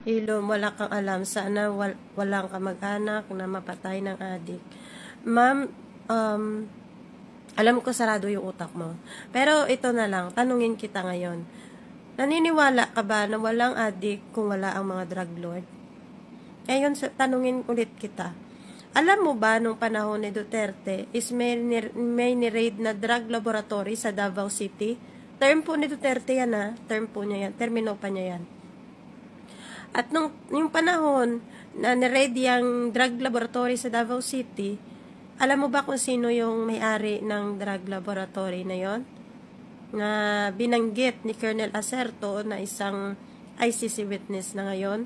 Ilom, wala kang alam. Sana walang kamag-anak na mapatay ng adik. Ma'am, alam ko sarado yung utak mo. Pero ito na lang, tanungin kita ngayon. Naniniwala ka ba na walang adik kung wala ang mga drug lord? Ngayon, tanungin ulit kita. Alam mo ba nung panahon ni Duterte is may ni-raid na drug laboratory sa Davao City? Term po ni Duterte yan ha. Term po niya yan. Termino pa niya yan. At yung panahon na ni-raid yung drug laboratory sa Davao City, alam mo ba kung sino yung may-ari ng drug laboratory na yon? Na binanggit ni Colonel Acerto na isang ICC witness na ngayon.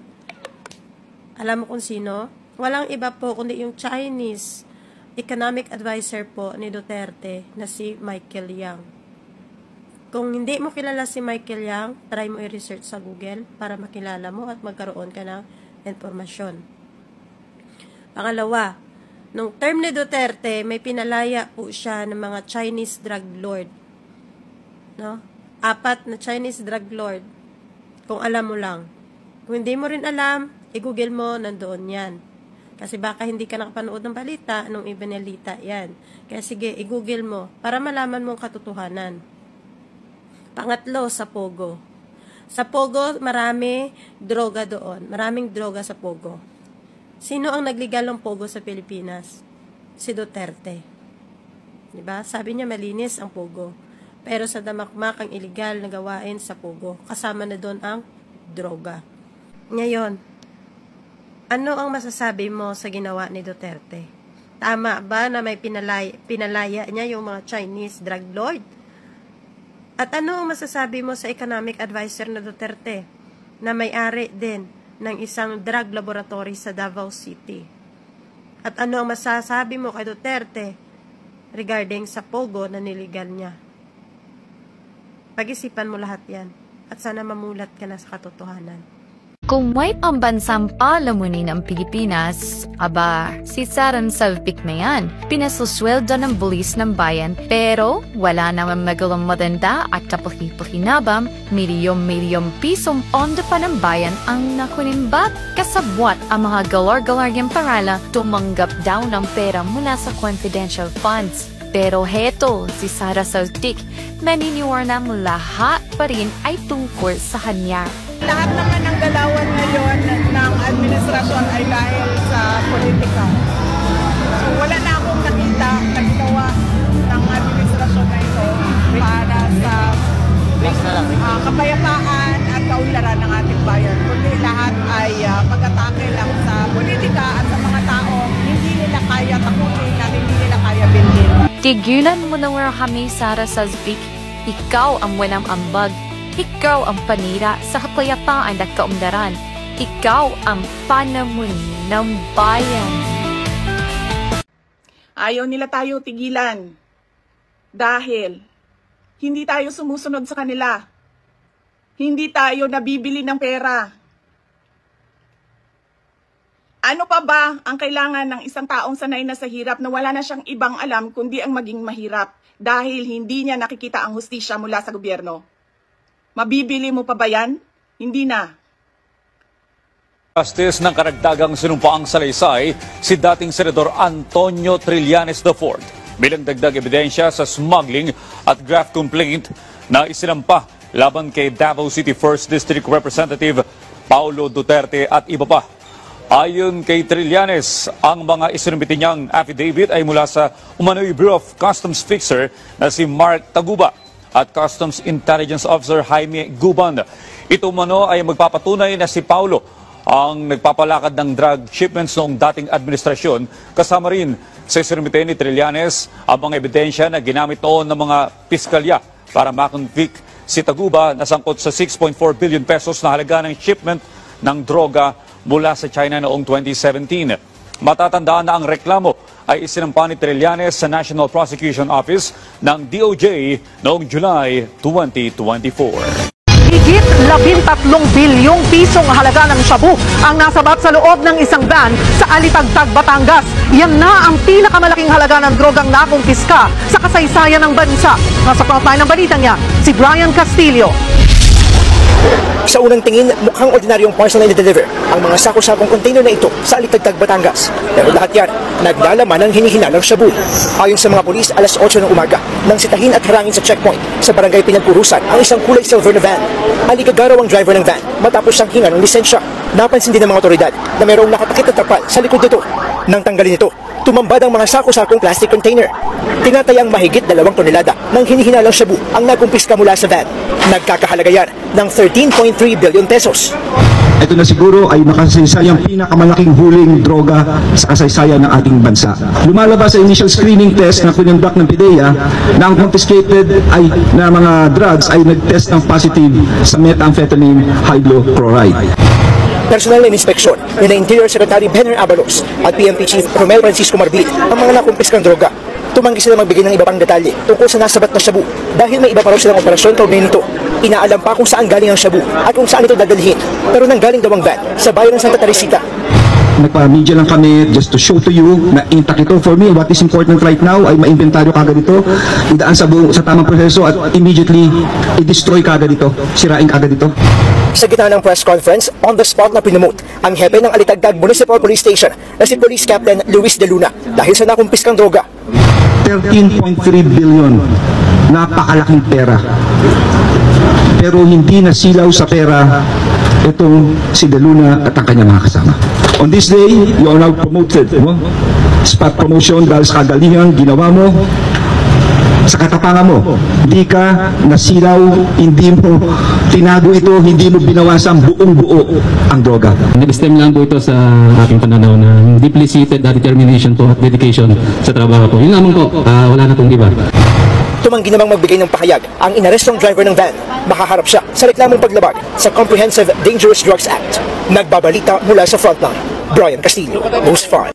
Alam mo kung sino? Walang iba po kundi yung Chinese economic advisor po ni Duterte na si Michael Yang. Kung hindi mo kilala si Michael Yang, try mo i-research sa Google para makilala mo at magkaroon ka ng informasyon. Pangalawa, nung term ni Duterte, may pinalaya po siya ng mga Chinese drug lord. No? 4 na Chinese drug lord. Kung alam mo lang. Kung hindi mo rin alam, i-google mo, nandoon yan. Kasi baka hindi ka nakapanood ng balita nung ibinalita yan. Kaya sige, i-google mo para malaman mong katotohanan. Pangatlo, sa Pogo. Sa Pogo, marami droga doon. Maraming droga sa Pogo. Sino ang nagligal ng Pogo sa Pilipinas? Si Duterte. Diba? Sabi niya malinis ang Pogo. Pero sa damakmak ang illegal na gawain sa Pogo. Kasama na doon ang droga. Ngayon, ano ang masasabi mo sa ginawa ni Duterte? Tama ba na may pinalaya niya yung mga Chinese drug lord? At ano ang masasabi mo sa economic advisor na Duterte na may-ari din ng isang drug laboratory sa Davao City? At ano ang masasabi mo kay Duterte regarding sa Pogo na niligal niya? Pag-isipan mo lahat yan at sana mamulat ka na sa katotohanan. Kung may pambansang palamunin ng Pilipinas, aba, si Saran Salpik na yan. Pinasusweldo ng bulis ng bayan, pero wala naman magalang maganda at kapakipakinabang, milyong-milyong pisong pondo pa ng bayan ang nakunimbat. Kasabwat ang mga galar-galarging parala tumanggap daw ng pera mula sa confidential funds. Pero heto, si Sara Saltik, naniniwala ng lahat pa rin ay tungkol sa kanya. Lahat naman ng galawan ngayon ng administrasyon ay dahil sa politika. So wala na akong nakita na ginawa ng administrasyon na ito para sa kapayapaan at kaunlaran ng ating bayan. Kundi lahat ay pag-atake lang sa politika at sa mga tao hindi nila kaya takutin at hindi nila kaya bilhin. Tigilan mo na kami, Sara Salpik. Ikaw ang walang ambag. Ikaw ang panira sa kapayapaan at kaunlaran. Ikaw ang panamuni ng bayan. Ayaw nila tayo tigilan dahil hindi tayo sumusunod sa kanila. Hindi tayo nabibili ng pera. Ano pa ba ang kailangan ng isang taong sanay na sa hirap na wala na siyang ibang alam kundi ang maging mahirap dahil hindi niya nakikita ang hustisya mula sa gobyerno? Mabibili mo pa ba yan? Hindi na. Justice ng karagdagang sinumpaang salaysay si dating Senador Antonio Trillanes IV bilang dagdag ebidensya sa smuggling at graft complaint na isinampa laban kay Davao City 1st District Representative Paulo Duterte at iba pa. Ayon kay Trillanes, ang mga isinumbiti niyang affidavit ay mula sa umano'y Bureau of Customs Fixer na si Mark Taguba at Customs Intelligence Officer Jaime Guban. Ito umano ay magpapatunay na si Paulo ang nagpapalakad ng drug shipments noong dating administrasyon. Kasama rin sa isinumbiti ni Trillanes ang mga ebidensya na ginamit noon ng mga piskalya para makonvict si Taguba na sangkot sa 6.4 billion pesos na halaga ng shipment ng droga mula sa China noong 2017. Matatandaan na ang reklamo ay isinampa ni Trillanes sa National Prosecution Office ng DOJ noong July 2024. Higit 13 bilyong pisong halaga ng shabu ang nasabat sa loob ng isang van sa Alitagtag, Batangas. Yan na ang pinakamalaking halaga ng drogang nakumpiska sa kasaysayan ng bansa. Nasa frontline ng balita niya, si Brian Castillo. Sa unang tingin, mukhang ordinaryong parcel na i-deliver ang mga sako-sakong container na ito sa Alitagtag, Batangas. Pero lahat yan, naglalaman ng hinihinalang shabu. Ayon sa mga pulis, alas 8 ng umaga, nang sitahin at harangin sa checkpoint sa barangay Pinagpurusan ang isang kulay silver na van. Aligagaraw ang driver ng van matapos siyang hinga ng lisensya. Napansin din ng mga otoridad na mayroong nakatakip na trapal sa likod nito. Nang tanggalin ito, tumambad ang mga sako-sakong plastic container. Tinatayang mahigit 2 tonelada ng hinihinalang shabu ang nakumpiska mula sa van. Nagkakahalaga yan ng 13.3 billion pesos. Ito na siguro ay makasaysayang pinakamalaking huling droga sa kasaysayan ng ating bansa. Lumalabas sa initial screening test na kinonduct ng PIDEA na ang confiscated ay na mga drugs ay nag-test ng positive sa methamphetamine hydrochloride. Personal na inspeksyon ni Interior Secretary Benner Abalos at PNP Chief Romel Francisco Marbit ang mga nakumpiskang droga. Tumanggi sila magbigay ng iba pang detalye tungkol sa nasabat na shabu dahil may iba pa raw silang operasyon kaugnay nito. Inaalam pa kung saan galing ang shabu at kung saan ito dadalhin. Pero nanggaling daw ang van sa bayan ng Santa Teresita. Nagpa-media lang kami just to show to you na intact ito. For me, what is important right now ay ma-inventaryo kagad ito, idaan sa tamang proseso at immediately i-destroy kagad ito, sirain kagad ito. Sa gitna ng press conference, on the spot na pinumut ang hepe ng Alitagtag Municipal Police Station na si Police Captain Luis De Luna dahil sa nakumpiskang droga. 13.3 billion, napakalaking pera. Pero hindi nasilaw sa pera itong si De Luna at ang kanyang mga kasama. On this day, you are now promoted. Spot promotion dahil sa kagalingan ginawa mo, sa katapangan mo. Hindi ka nasilaw, hindi mo tinago ito, hindi mo binawasan buong-buo ang droga. Nag-stem lang po ito sa aking pananaw na deeply seated determination po at dedication sa trabaho po. Yun lamang po, wala na pong iba. Tumanggi namang magbigay ng pahayag ang inarestong driver ng van. Makaharap siya sa reklamong paglabag sa Comprehensive Dangerous Drugs Act. Nagbabalita mula sa frontline, Brian Castillo, News 5.